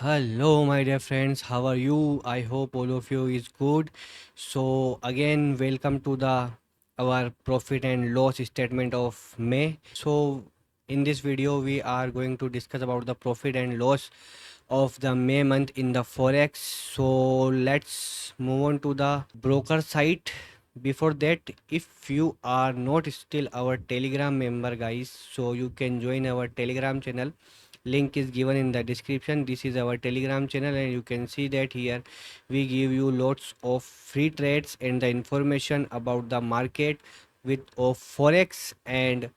Hello, my dear friends. How are you? I hope all of you is good. So again, welcome to the our profit and loss statement of May. So in this video, we are going to discuss about the profit and loss of the May month in the forex. So let's move on to the broker site. Before that, if you are not still our Telegram member, guys, so you can join our Telegram channel. Link is given in the description. This is our Telegram channel, and you can see that here we give you lots of free trades and the information about the market with of forex and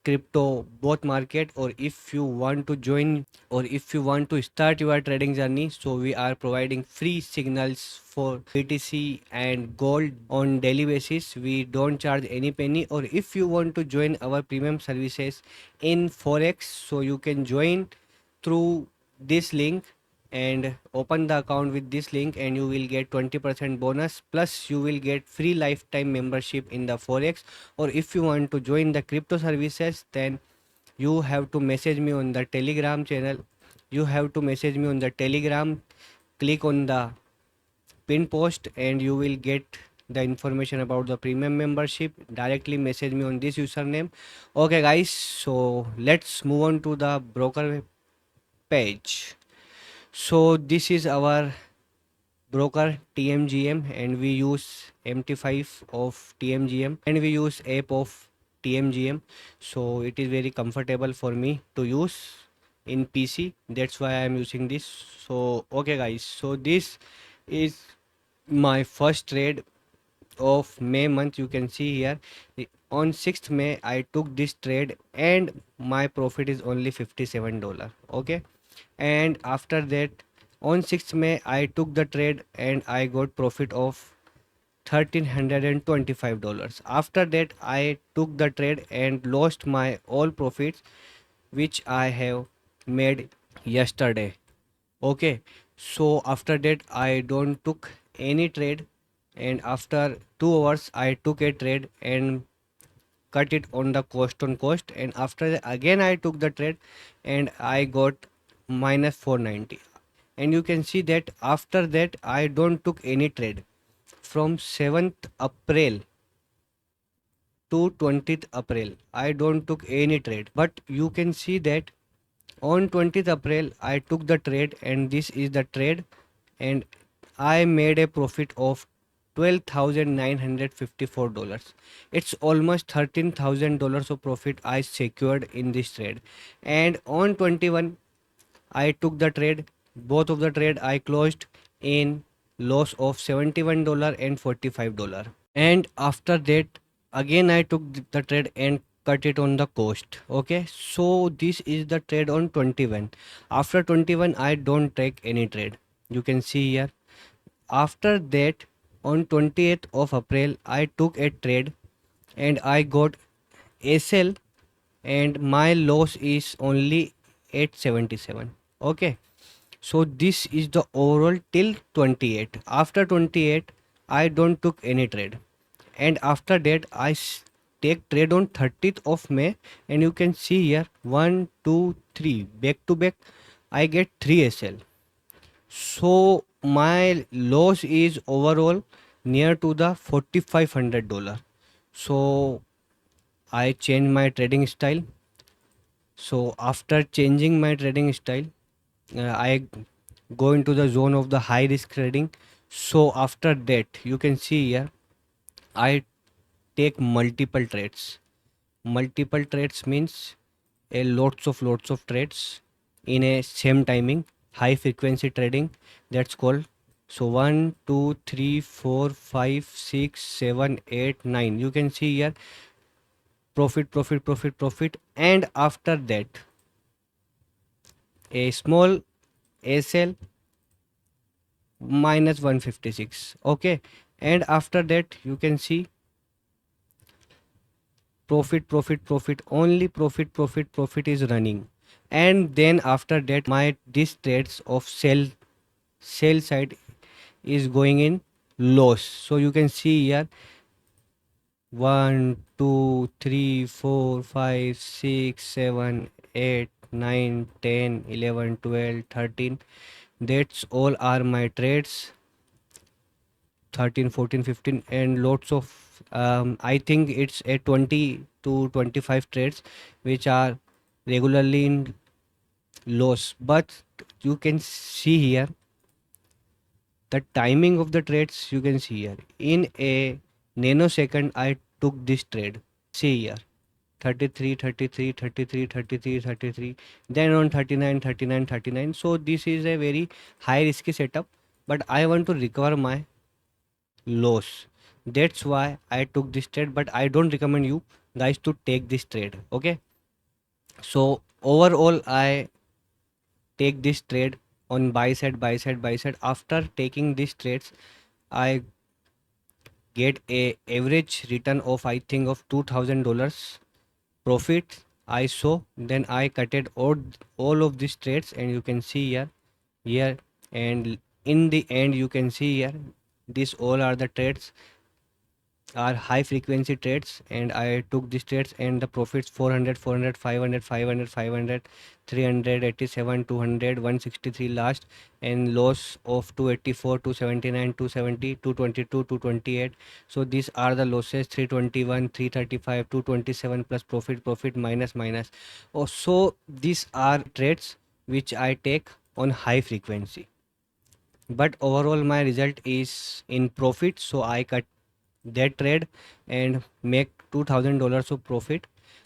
crypto both market. Or if you want to join, or if you want to start your trading journey, so we are providing free signals for BTC and gold on daily basis. We don't charge any penny. Or if you want to join our premium services in forex, so you can join through this link and open the account with this link, and you will get 20% bonus, plus you will get free lifetime membership in the forex. Or if you want to join the crypto services, then you have to message me on the Telegram channel. You have to message me on the Telegram. Click on the pin post and you will get the information about the premium membership. Directly message me on this username. Okay guys, so let's move on to the broker page. So this is our broker TMGM, and we use MT5 of TMGM, and we use app of TMGM. So it is very comfortable for me to use in PC. That's why I am using this. So okay guys, so this is my first trade of May month. You can see here on 6th May I took this trade and my profit is only $57. Okay, and after that on 6th May I took the trade and I got profit of $1,325. After that I took the trade and lost my all profits which I have made yesterday. Okay, so after that I don't took any trade, and after 2 hours I took a trade and cut it on the cost on cost, and after that again I took the trade and I got minus 490. And you can see that after that I don't took any trade from 7th April to 20th April. I don't took any trade, but you can see that on 20th April I took the trade, and this is the trade, and I made a profit of $12,954. It's almost $13,000 of profit I secured in this trade. And on 21 I took the trade. Both of the trade I closed in loss of $71 and $45. And after that again I took the trade and cut it on the cost. Okay, so this is the trade on 21. After 21 I don't take any trade. You can see here. After that on 28th of April I took a trade and I got SL, and my loss is only 877. Okay, so this is the overall till 28. After 28 I don't took any trade, and after that I take trade on 30th of May, and you can see here 1 2 3 back to back I get 3 SL. So my loss is overall near to the $4,500. So I change my trading style. So after changing my trading style, I go into the zone of the high risk trading. So after that you can see here I take multiple trades. Multiple trades means a lots of trades in a same timing. High frequency trading, that's called. So 1 2 3 4 5 6 7 8 9, you can see here profit, and after that a small SL minus 156. Okay, and after that you can see profit, only profit is running. And then after that my these trades of sell side is going in loss. So you can see here 1 2 3 4 5 6 7 8 9, 10, 11, 12, 13. That's all are my trades. 13, 14, 15, and lots of I think it's a 20 to 25 trades which are regularly in loss. But you can see here the timing of the trades. You can see here in a nanosecond I took this trade. See here, 33, 33, 33, 33, 33, then on 39, 39, 39. So this is a very high risky setup, but I want to recover my loss. That's why I took this trade, but I don't recommend you guys to take this trade. Okay, so overall I take this trade on buy side, buy side, buy side. After taking these trades, I get a average return of I think of $2,000 profit I saw. Then I cutted all of these trades, and you can see here, and in the end you can see here, these all are the trades are high frequency trades, and I took these trades, and the profits 400, 400, 500, 500, 500, 387, 200, 163 last, and loss of 284, 279, 270, 222, 228. So these are the losses: 321, 335, 227 plus profit minus minus. Oh, so these are trades which I take on high frequency, but overall my result is in profit. So I cut that trade and make $2,000 of profit.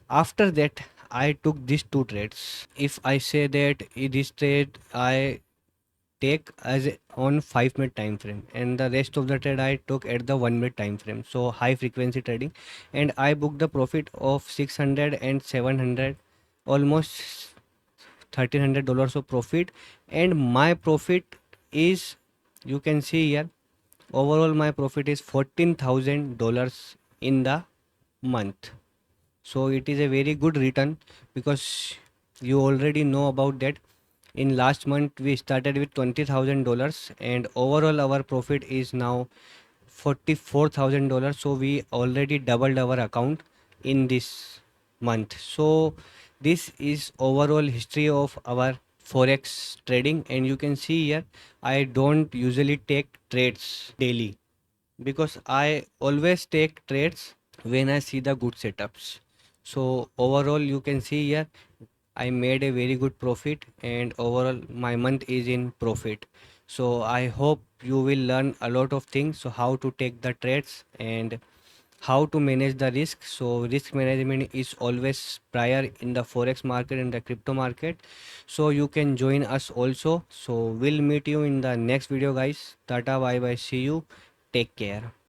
After that I took these two trades. If I say that this trade I take as on 5 minute time frame, and the rest of the trade I took at the 1 minute time frame, so high frequency trading, and I booked the profit of 600 and 700, almost $1,300 of profit. And my profit is, you can see here, overall my profit is $14,000 in the month. So it is a very good return, because you already know about that. In last month we started with $20,000, and overall our profit is now $44,000. So we already doubled our account in this month. So this is overall history of our forex trading. And you can see here, I don't usually take trades daily, because I always take trades when I see the good setups. So overall you can see here, I made a very good profit, and overall my month is in profit. So I hope you will learn a lot of things. So how to take the trades and how to manage the risk. So risk management is always prior in the forex market and the crypto market. So you can join us also. So we'll meet you in the next video guys. Tata, bye bye, see you, take care.